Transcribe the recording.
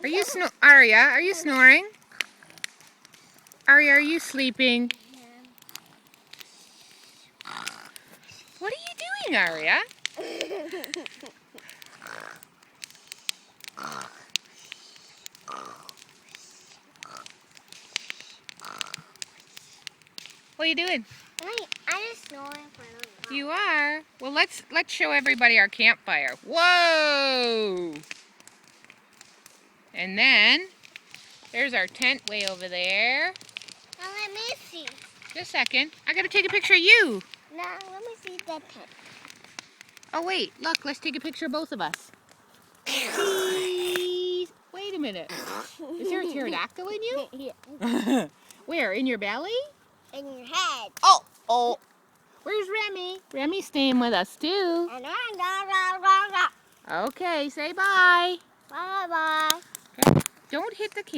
Aria, are you snoring? Aria, are you sleeping? What are you doing, Aria? What are you doing? I'm just snoring for a little while. You are? Well, let's show everybody our campfire. Whoa! And then there's our tent way over there. Now let me see. Just a second. I gotta take a picture of you. Now let me see the tent. Oh wait, look, let's take a picture of both of us. Cheese. Wait a minute. Is there a pterodactyl in you? Yeah. Where? In your belly? In your head. Oh. Where's Remy? Remy's staying with us too. Okay, say bye. Bye bye. Okay. Don't hit the camera.